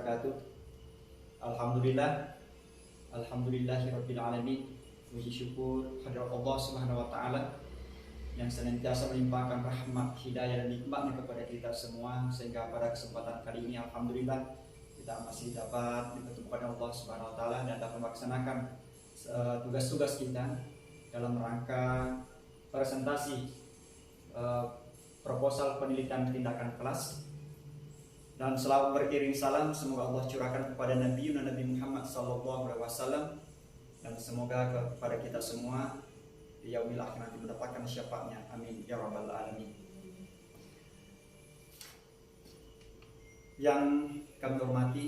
wabarakatuh. Alhamdulillahirabbil alamin. Puji syukur hadirat Allah Subhanahu wa taala yang senantiasa melimpahkan rahmat, hidayah dan nikmatnya kepada kita semua, sehingga pada kesempatan kali ini alhamdulillah kita masih dapat dipertemukan Allah Subhanahu wa taala dan dapat melaksanakan tugas-tugas kita dalam rangka presentasi proposal penelitian tindakan kelas. Dan selalu beriring salam semoga Allah curahkan kepada Nabi Muhammad SAW, dan semoga kepada kita semua di yaumil akhir nanti mendapatkan syafaatnya, amin ya rabbal alamin. Yang kami hormati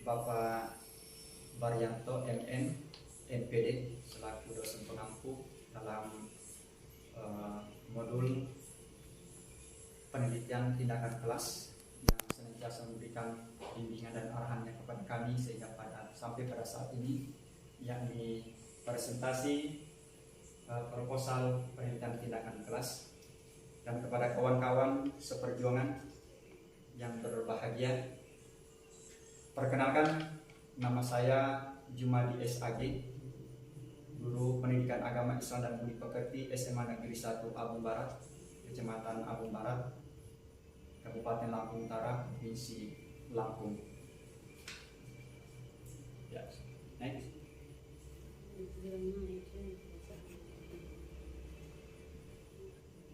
Bapak Baryanto MN MPD selaku dosen pengampu dalam modul penelitian tindakan kelas, yang senantiasa memberikan bimbingan dan arahannya kepada kami sehingga sampai pada saat ini, yakni presentasi proposal penelitian tindakan kelas. Dan kepada kawan-kawan seperjuangan yang berbahagia, perkenalkan, nama saya Jumadi SAG, guru pendidikan agama Islam dan budi pekerti SMA Negeri 1 Abung Barat, Kecamatan Abung Barat, Kabupaten Lampung Utara, Provinsi Lampung. Ya, next.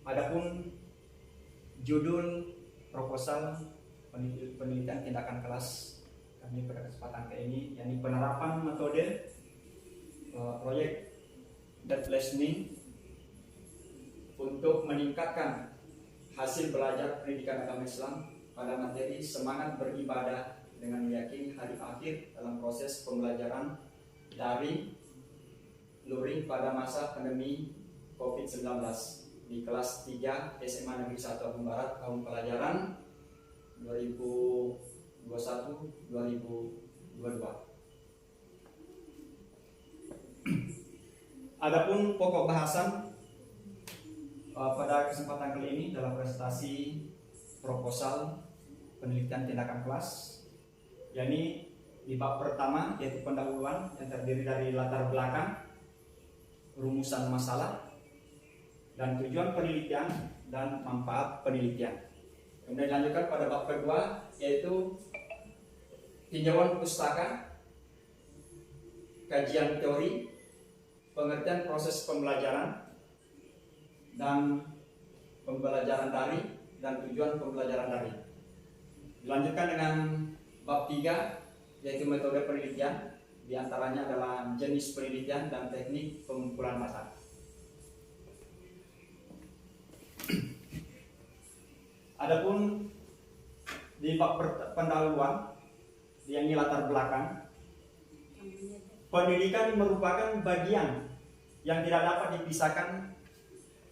Adapun judul proposal penelitian tindakan kelas kami pada kesempatan kali ini, yakni penerapan metode proyek data listening untuk meningkatkan hasil belajar pendidikan agama Islam pada materi semangat beribadah dengan meyakini hari akhir dalam proses pembelajaran daring luring pada masa pandemi COVID-19 di kelas 3 SMA Negeri 1 Abung Barat tahun pelajaran 2021-2022. Adapun pokok bahasan pada kesempatan kali ini dalam presentasi proposal penelitian tindakan kelas, yakni di bab pertama yaitu pendahuluan yang terdiri dari latar belakang, rumusan masalah, dan tujuan penelitian dan manfaat penelitian. Kemudian dilanjutkan pada bab kedua yaitu tinjauan pustaka, kajian teori, pengertian proses pembelajaran dan pembelajaran daring dan tujuan pembelajaran daring. Dilanjutkan dengan bab 3 yaitu metode penelitian, diantaranya adalah jenis penelitian dan teknik pengumpulan data. Adapun di bab pendahuluan, yakni latar belakang, pendidikan merupakan bagian yang tidak dapat dipisahkan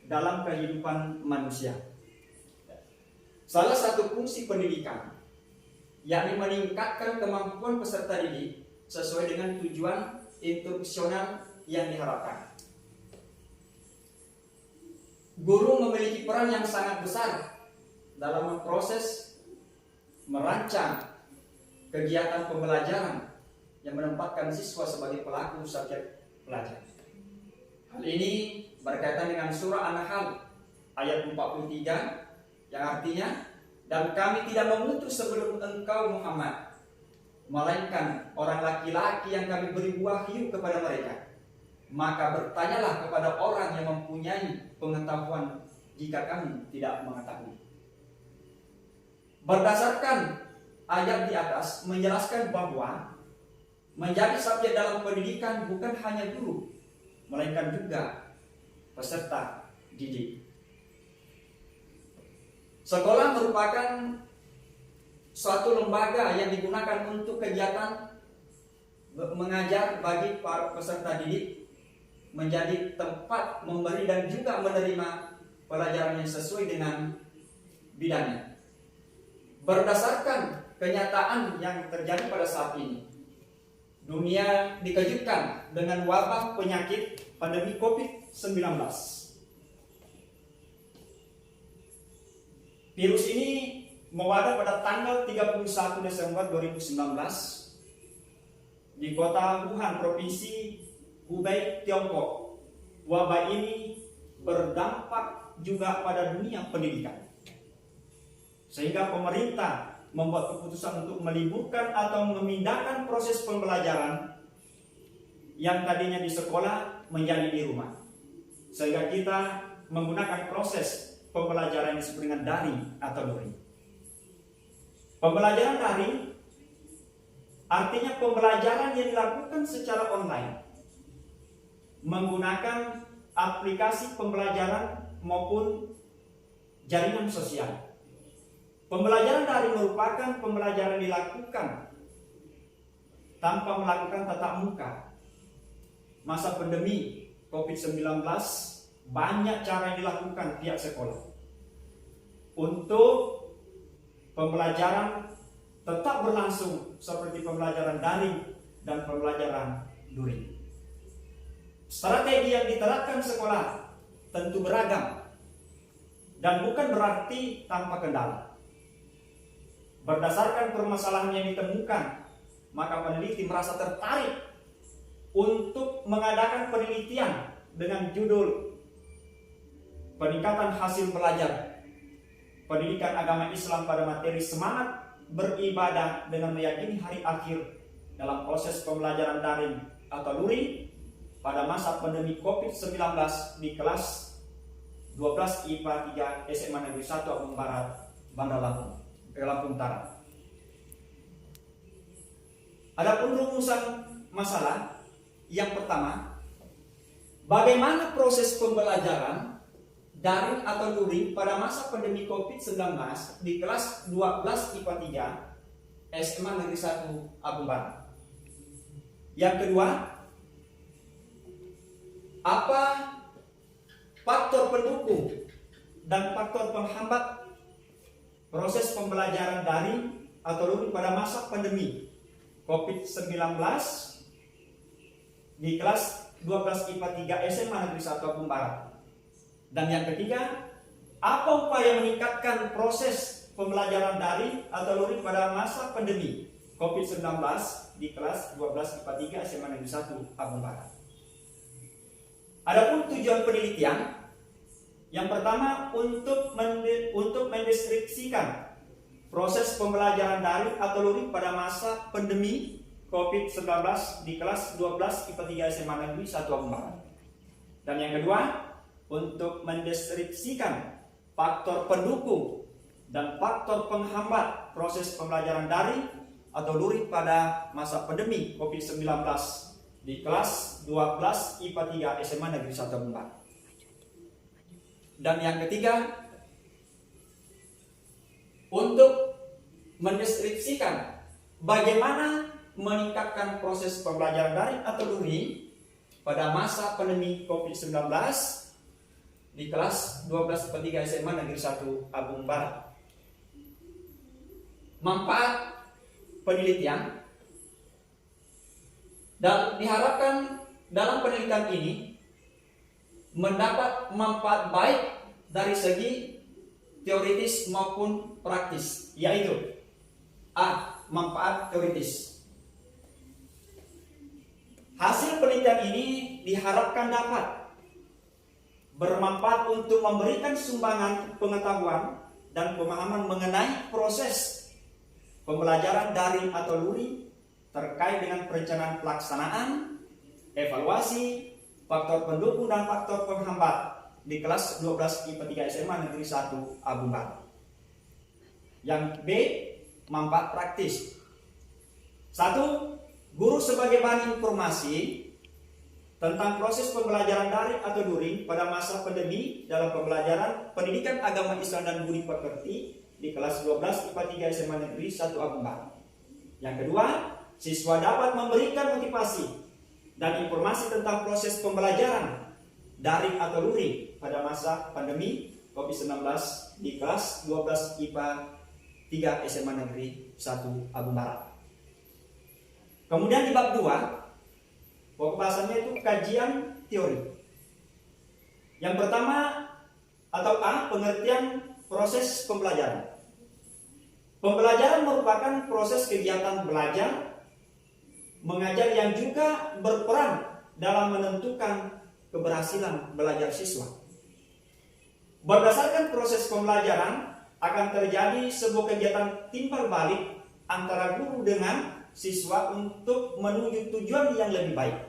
dalam kehidupan manusia. Salah satu fungsi pendidikan yakni meningkatkan kemampuan peserta didik sesuai dengan tujuan instruksional yang diharapkan. Guru memiliki peran yang sangat besar dalam proses merancang kegiatan pembelajaran yang menempatkan siswa sebagai pelaku subjek belajar. Hal ini berkaitan dengan surah An-Nahl ayat 43 yang artinya, dan kami tidak mengutus sebelum engkau Muhammad, melainkan orang laki-laki yang kami beri wahyu kepada mereka. Maka bertanyalah kepada orang yang mempunyai pengetahuan jika kami tidak mengetahui. Berdasarkan ayat di atas menjelaskan bahwa menjadi subjek dalam pendidikan bukan hanya guru, melainkan juga peserta didik. Sekolah merupakan suatu lembaga yang digunakan untuk kegiatan mengajar bagi para peserta didik, menjadi tempat memberi dan juga menerima pelajaran yang sesuai dengan bidangnya. Berdasarkan kenyataan yang terjadi pada saat ini, dunia dikejutkan dengan wabah penyakit pandemi COVID-19. Virus ini mewabah pada tanggal 31 Desember 2019 di kota Wuhan, Provinsi Hubei, Tiongkok. Wabah ini berdampak juga pada dunia pendidikan, sehingga pemerintah membuat keputusan untuk meliburkan atau memindahkan proses pembelajaran yang tadinya di sekolah menjadi di rumah, sehingga kita menggunakan proses pembelajaran yang disebut dengan daring atau luring. Pembelajaran daring artinya pembelajaran yang dilakukan secara online menggunakan aplikasi pembelajaran maupun jaringan sosial. Pembelajaran daring merupakan pembelajaran dilakukan tanpa melakukan tatap muka. Masa pandemi COVID-19 banyak cara yang dilakukan pihak sekolah untuk pembelajaran tetap berlangsung seperti pembelajaran daring dan pembelajaran luring. Strategi yang diterapkan sekolah tentu beragam dan bukan berarti tanpa kendala. Berdasarkan permasalahan yang ditemukan, maka peneliti merasa tertarik untuk mengadakan penelitian dengan judul Peningkatan Hasil Belajar Pendidikan Agama Islam pada materi semangat beribadah dengan meyakini hari akhir dalam proses pembelajaran daring atau luring pada masa pandemi COVID-19 di kelas 12 IPA 3 SMA Negeri 1 Abung Barat, Bandar Lampung Utara. Adapun rumusan masalah yang pertama, bagaimana proses pembelajaran daring atau luring pada masa pandemi COVID-19 di kelas 12 IPA 3 SMA Negeri 1 Abung Barat. Yang kedua, apa faktor pendukung dan faktor penghambat proses pembelajaran daring atau luring pada masa pandemi COVID-19 di kelas 12 IPA 3 SMA Negeri 1 Abung Barat. Dan yang ketiga, apa upaya meningkatkan proses pembelajaran daring atau luring pada masa pandemi COVID-19 di kelas 12 IPA 3 SMA Negeri 1 Abung Barat. Adapun tujuan penelitian, yang pertama untuk mendeskripsikan proses pembelajaran daring atau luring pada masa pandemi COVID-19 di kelas 12 IPA 3 SMA Negeri 1 Abung Barat. Dan yang kedua, untuk mendeskripsikan faktor pendukung dan faktor penghambat proses pembelajaran daring atau luring pada masa pandemi COVID-19 di kelas 12 IPA 3 SMA Negeri 1 Abung Barat. Dan yang ketiga, untuk mendeskripsikan bagaimana meningkatkan proses pembelajaran daring atau luring pada masa pandemi COVID-19 di kelas 12 IPA 3 SMA Negeri 1 Abung Barat. Manfaat penelitian, dan diharapkan dalam penelitian ini mendapat manfaat baik dari segi teoritis maupun praktis, yaitu A. Manfaat teoritis. Hasil penelitian ini diharapkan dapat bermanfaat untuk memberikan sumbangan pengetahuan dan pemahaman mengenai proses pembelajaran daring atau luring terkait dengan perencanaan pelaksanaan, evaluasi, faktor pendukung dan faktor penghambat di kelas 12 IPA 3 SMA Negeri 1 Abung Barat. Yang B, manfaat praktis. 1. Guru sebagai bahan informasi tentang proses pembelajaran daring atau luring pada masa pandemi dalam pembelajaran pendidikan agama Islam dan budi pekerti di kelas 12 IPA 3 SMA Negeri 1 Abung Barat. Yang kedua, siswa dapat memberikan motivasi dan informasi tentang proses pembelajaran daring atau luring pada masa pandemi COVID-19 di kelas 12 IPA 3 SMA Negeri 1 Abung Barat. Kemudian di bab 2, pokok bahasannya itu kajian teori. Yang pertama atau A, pengertian proses pembelajaran. Pembelajaran merupakan proses kegiatan belajar, mengajar yang juga berperan dalam menentukan keberhasilan belajar siswa. Berdasarkan proses pembelajaran akan terjadi sebuah kegiatan timbal balik antara guru dengan siswa untuk menuju tujuan yang lebih baik.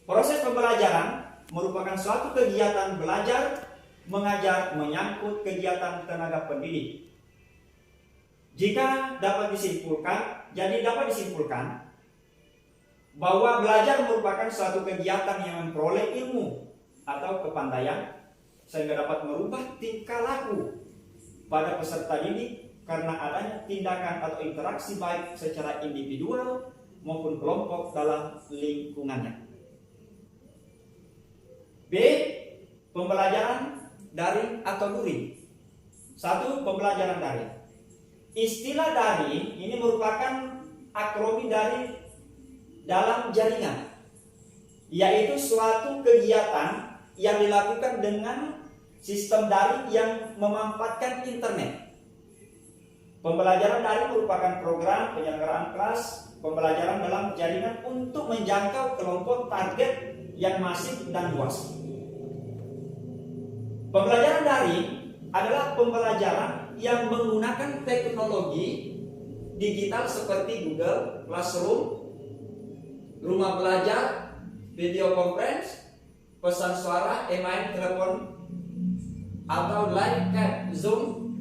Proses pembelajaran merupakan suatu kegiatan belajar mengajar menyangkut kegiatan tenaga pendidik. Dapat disimpulkan bahwa belajar merupakan suatu kegiatan yang memperoleh ilmu atau kepandaian sehingga dapat merubah tingkah laku pada peserta didik karena adanya tindakan atau interaksi baik secara individual maupun kelompok dalam lingkungannya. B. Pembelajaran daring atau luring. 1. Pembelajaran daring. Istilah daring ini merupakan akronim dari dalam jaringan, yaitu suatu kegiatan yang dilakukan dengan sistem daring yang memanfaatkan internet. Pembelajaran daring merupakan program penyelenggaraan kelas pembelajaran dalam jaringan untuk menjangkau kelompok target yang masif dan luas. Pembelajaran daring adalah pembelajaran yang menggunakan teknologi digital seperti Google Classroom, rumah belajar, video conference, pesan suara, email, telepon, atau live chat, Zoom,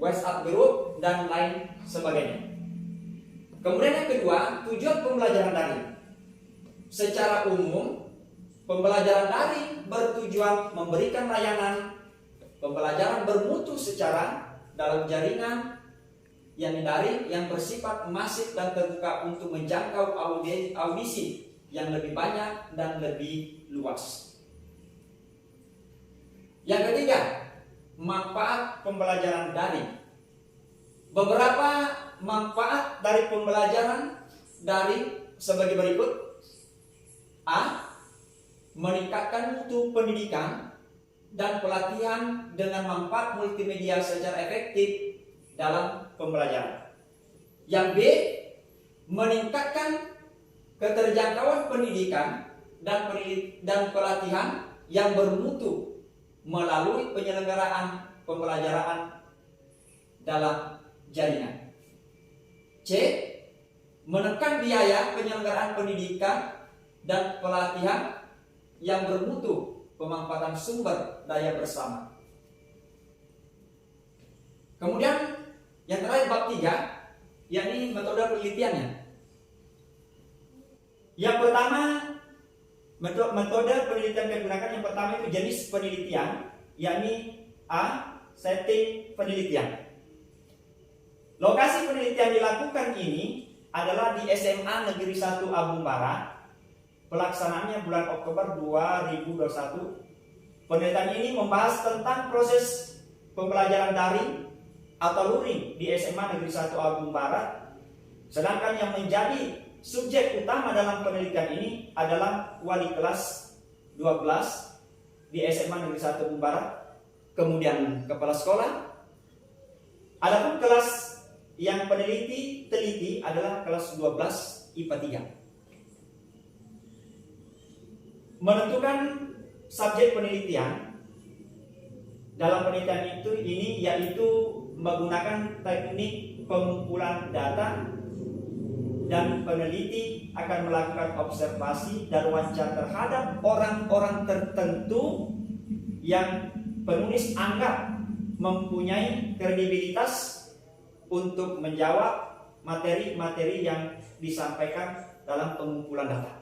WhatsApp group, dan lain sebagainya. Kemudian yang kedua, tujuan pembelajaran daring. Secara umum, pembelajaran daring bertujuan memberikan layanan pembelajaran bermutu secara dalam jaringan yang daring yang bersifat masif dan terbuka untuk menjangkau audisi yang lebih banyak dan lebih luas. Yang ketiga, manfaat pembelajaran daring. Beberapa manfaat dari pembelajaran daring sebagai berikut. A. Meningkatkan mutu pendidikan dan pelatihan dengan manfaat multimedia secara efektif dalam pembelajaran. Yang B. Meningkatkan keterjangkauan pendidikan dan pelatihan yang bermutu melalui penyelenggaraan pembelajaran dalam jaringan. C. Menekan biaya penyelenggaraan pendidikan dan pelatihan yang bermutu pemanfaatan sumber daya bersama. Kemudian yang terakhir bab 3, yakni metode penelitiannya. Yang pertama, metode penelitian yang digunakan yang pertama itu jenis penelitian, yakni A. Setting penelitian. Lokasi penelitian dilakukan ini adalah di SMA Negeri 1 Agung Barat. Pelaksanaannya bulan Oktober 2021. Penelitian ini membahas tentang proses pembelajaran daring atau luring di SMA Negeri 1 Agung Barat. Sedangkan yang menjadi subjek utama dalam penelitian ini adalah wali kelas 12 di SMA Negeri 1 Agung Barat, kemudian kepala sekolah. Adapun kelas yang teliti adalah kelas 12 IPA 3. Menentukan subjek penelitian dalam penelitian ini yaitu menggunakan teknik pengumpulan data, dan peneliti akan melakukan observasi dan wawancara terhadap orang-orang tertentu yang penulis anggap mempunyai kredibilitas untuk menjawab materi-materi yang disampaikan dalam pengumpulan data.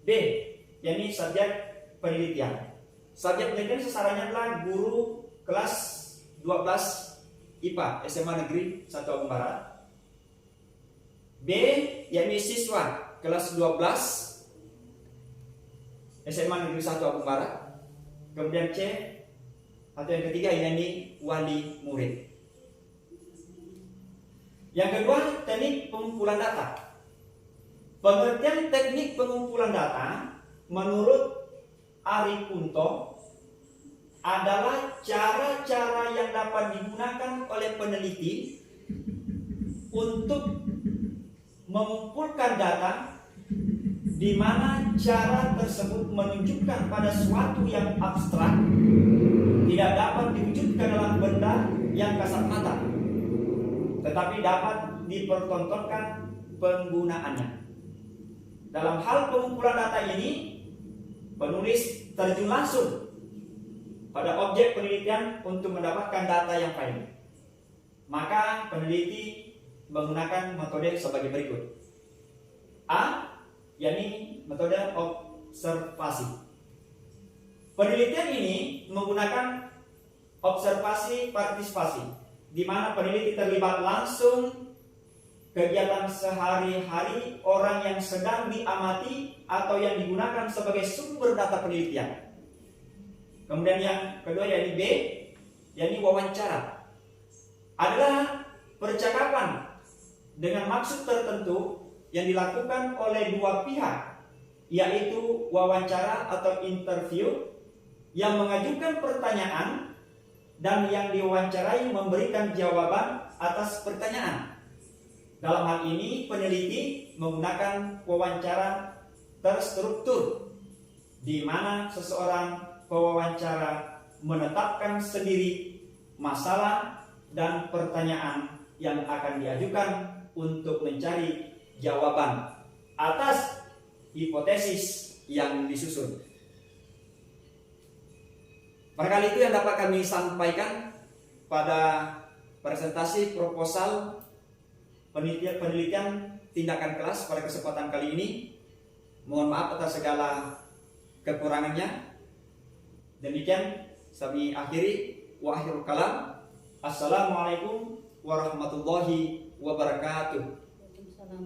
B. Yakni subjek penelitian. Subjek penelitian sasarannya adalah guru kelas 12 IPA SMA Negeri 1 Agung Barat. B. Yakni siswa kelas 12 SMA Negeri 1 Agung Barat. Kemudian C. Atau yang ketiga yakni wali murid. Yang kedua, teknik pengumpulan data. Pengertian teknik pengumpulan data menurut Ari Kunto adalah cara-cara yang dapat digunakan oleh peneliti untuk mengumpulkan data, di mana cara tersebut menunjukkan pada suatu yang abstrak, tidak dapat diwujudkan dalam benda yang kasat mata, tetapi dapat dipertontonkan penggunaannya. Dalam hal pengumpulan data ini, penulis terjun langsung pada objek penelitian untuk mendapatkan data yang valid. Maka peneliti menggunakan metode sebagai berikut. A, yakni metode observasi. Penelitian ini menggunakan observasi partisipasi, di mana peneliti terlibat langsung kegiatan sehari-hari orang yang sedang diamati atau yang digunakan sebagai sumber data penelitian. Kemudian yang kedua yakni B, yakni wawancara. Adalah percakapan dengan maksud tertentu yang dilakukan oleh dua pihak, yaitu wawancara atau interview, yang mengajukan pertanyaan dan yang diwawancarai memberikan jawaban atas pertanyaan. Dalam hal ini peneliti menggunakan wawancara terstruktur, di mana seseorang pewawancara menetapkan sendiri masalah dan pertanyaan yang akan diajukan untuk mencari jawaban atas hipotesis yang disusun. Barangkali itu yang dapat kami sampaikan pada presentasi proposal penelitian tindakan kelas pada kesempatan kali ini. Mohon maaf atas segala kekurangannya. Demikian kami akhiri. Wa akhirul kalam. Assalamualaikum warahmatullahi wabarakatuh. Waalaikumsalam.